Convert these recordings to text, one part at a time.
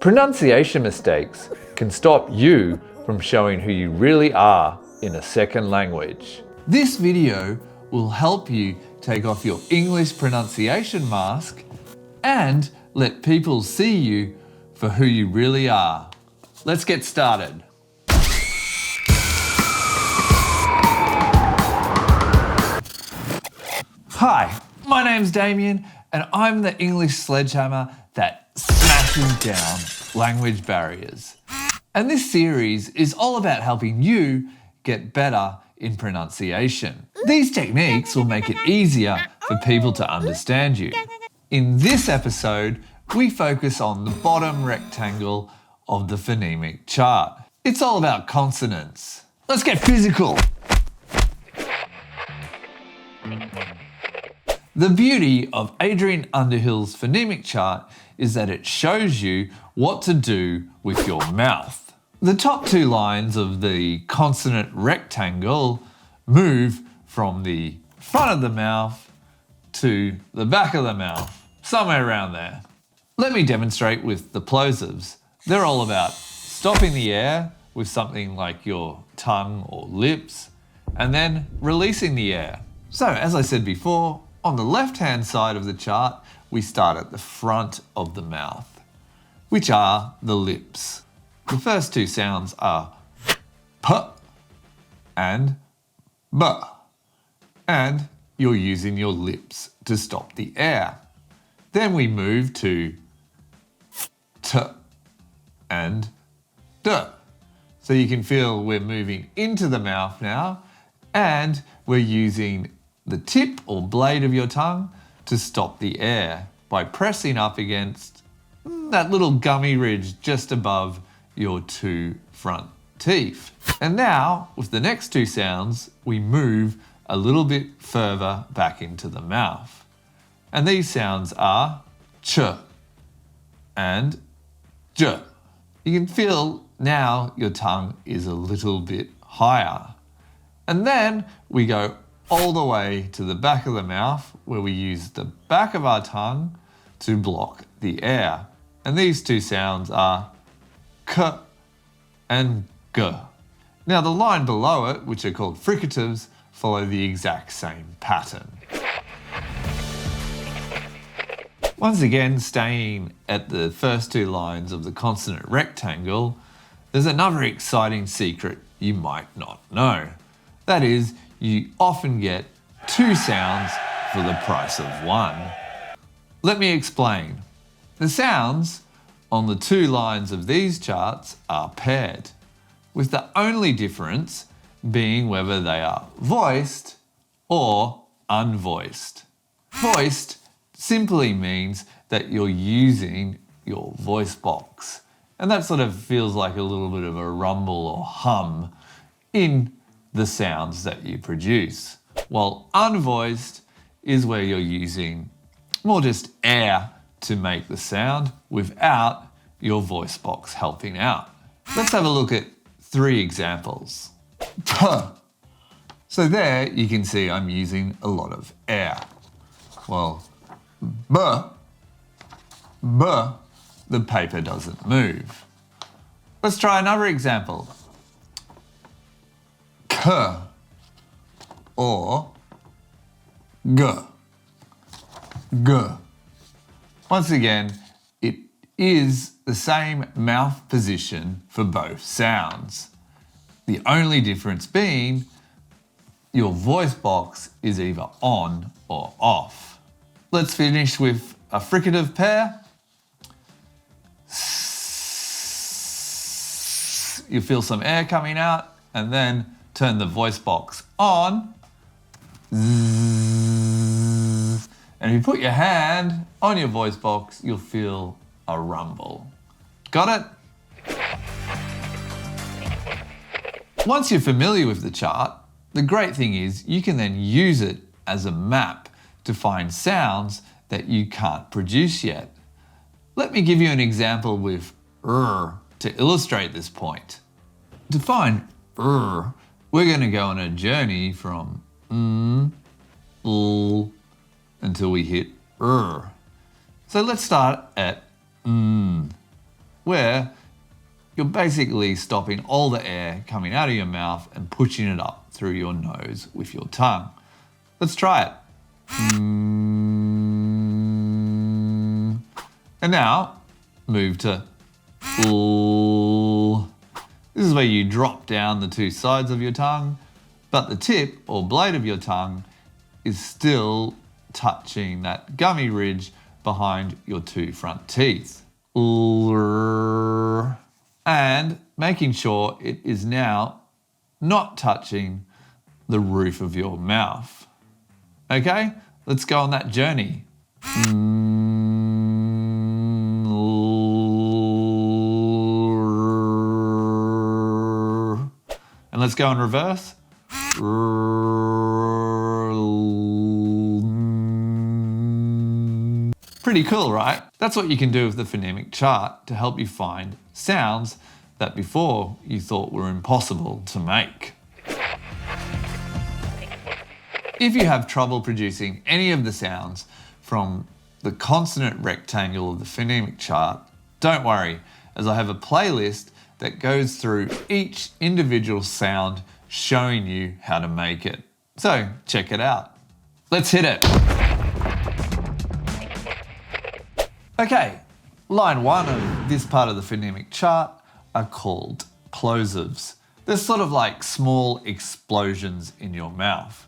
Pronunciation mistakes can stop you from showing who you really are in a second language. This video will help you take off your English pronunciation mask and let people see you for who you really are. Let's get started. Hi, my name's Damien and I'm the English sledgehammer that smashes down language barriers. And this series is all about helping you get better in pronunciation. These techniques will make it easier for people to understand you. In this episode, we focus on the bottom rectangle of the phonemic chart. It's all about consonants. Let's get physical. The beauty of Adrian Underhill's phonemic chart is that it shows you what to do with your mouth. The top two lines of the consonant rectangle move from the front of the mouth to the back of the mouth, somewhere around there. Let me demonstrate with the plosives. They're all about stopping the air with something like your tongue or lips, and then releasing the air. So, as I said before, on the left-hand side of the chart, we start at the front of the mouth, which are the lips. The first two sounds are p and b, and you're using your lips to stop the air. Then we move to t and d. So you can feel we're moving into the mouth now, and we're using the tip or blade of your tongue to stop the air by pressing up against that little gummy ridge just above your two front teeth. And now, with the next two sounds, we move a little bit further back into the mouth. And these sounds are ch and j. You can feel now your tongue is a little bit higher. And then we go all the way to the back of the mouth where we use the back of our tongue to block the air. And these two sounds are k and g. Now the line below it, which are called fricatives, follow the exact same pattern. Once again, staying at the first two lines of the consonant rectangle, there's another exciting secret you might not know. That is, you often get two sounds for the price of one. Let me explain. The sounds on the two lines of these charts are paired, with the only difference being whether they are voiced or unvoiced. Voiced simply means that you're using your voice box, and that sort of feels like a little bit of a rumble or hum in the sounds that you produce. While unvoiced is where you're using more just air to make the sound without your voice box helping out. Let's have a look at three examples. P. So there you can see I'm using a lot of air. Well, B, the paper doesn't move. Let's try another example. K or G. G. Once again, it is the same mouth position for both sounds. The only difference being your voice box is either on or off. Let's finish with a fricative pair. You feel some air coming out, and then turn the voice box on. And if you put your hand on your voice box, you'll feel a rumble. Got it? Once you're familiar with the chart, the great thing is you can then use it as a map to find sounds that you can't produce yet. Let me give you an example with r to illustrate this point. To find r, we're going to go on a journey from l until we hit r. So let's start at where you're basically stopping all the air coming out of your mouth and pushing it up through your nose with your tongue. Let's try it. And now, move to L. This is where you drop down the two sides of your tongue, but the tip or blade of your tongue is still touching that gummy ridge behind your two front teeth. L. And making sure it is now not touching the roof of your mouth. Okay, let's go on that journey. And let's go in reverse. Pretty cool, right? That's what you can do with the phonemic chart to help you find sounds that before you thought were impossible to make. If you have trouble producing any of the sounds from the consonant rectangle of the phonemic chart, don't worry, as I have a playlist that goes through each individual sound showing you how to make it. So check it out. Let's hit it. Okay, line 1 of this part of the phonemic chart are called plosives. They're sort of like small explosions in your mouth.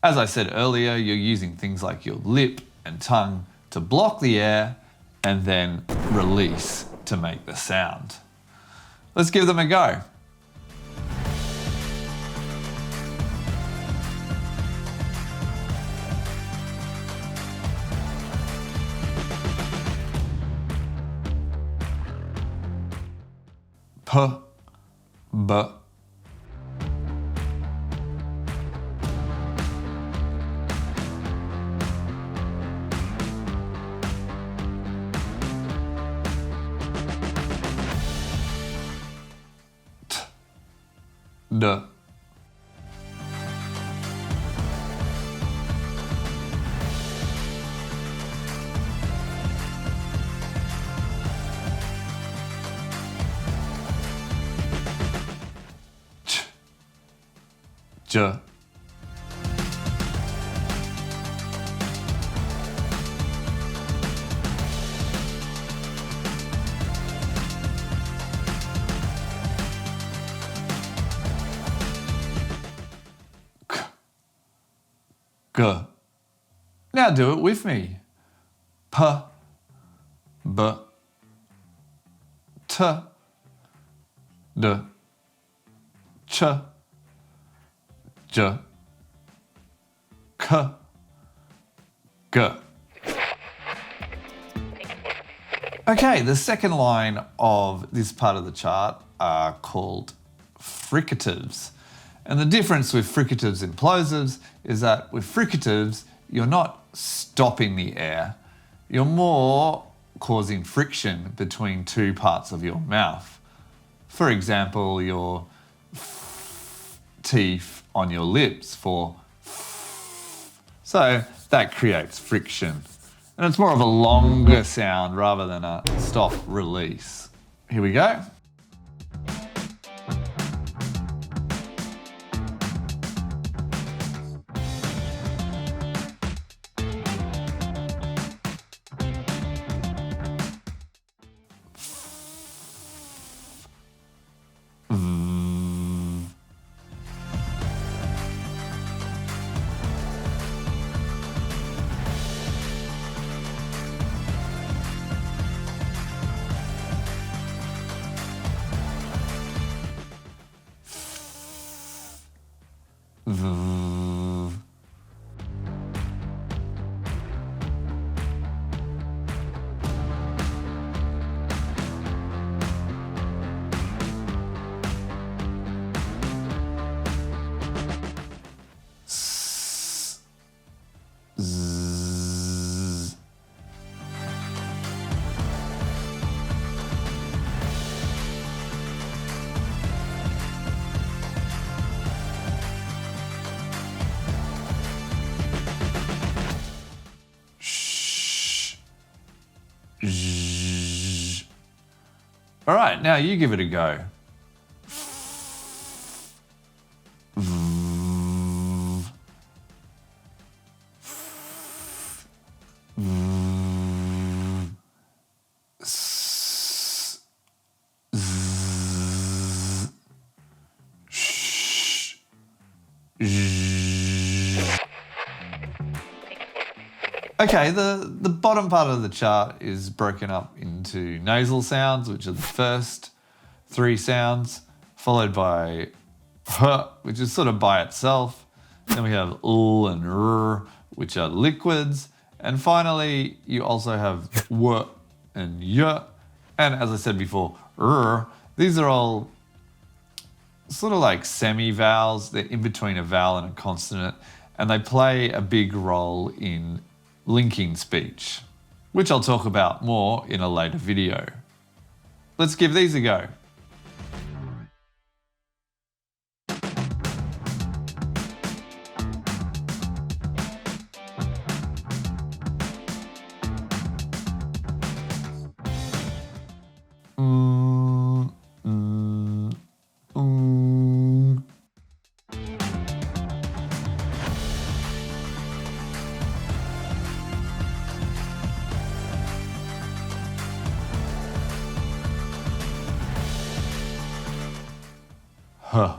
As I said earlier, you're using things like your lip and tongue to block the air and then release to make the sound. Let's give them a go. P, B, D, Ch, J, G. Now do it with me. P, B, T, D, Ch, J, K, G. Okay, the second line of this part of the chart are called fricatives. And the difference with fricatives and plosives is that with fricatives, you're not stopping the air, you're more causing friction between two parts of your mouth. For example, your teeth on your lips for so that creates friction. And it's more of a longer sound rather than a stop release. Here we go. All right, now you give it a go. Okay, the bottom part of the chart is broken up into nasal sounds, which are the first three sounds, followed by h, which is sort of by itself. Then we have l and r, which are liquids. And finally, you also have w and y. And as I said before, r. These are all sort of like semi-vowels. They're in between a vowel and a consonant, and they play a big role in linking speech, which I'll talk about more in a later video. Let's give these a go. Huh.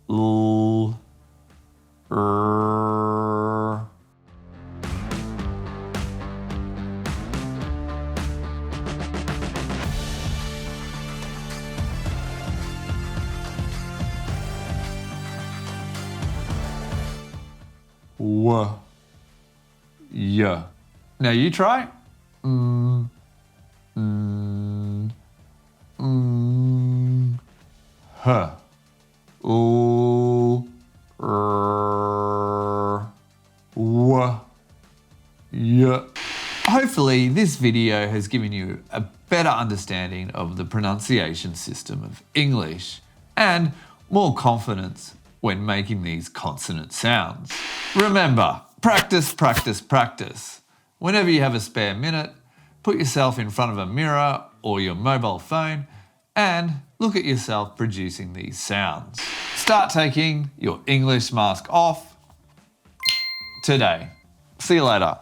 L, r. W, y. Now you try. H, l, r, w, y. Hopefully this video has given you a better understanding of the pronunciation system of English and more confidence when making these consonant sounds. Remember, practice, practice, practice. Whenever you have a spare minute, put yourself in front of a mirror or your mobile phone and look at yourself producing these sounds. Start taking your English mask off today. See you later.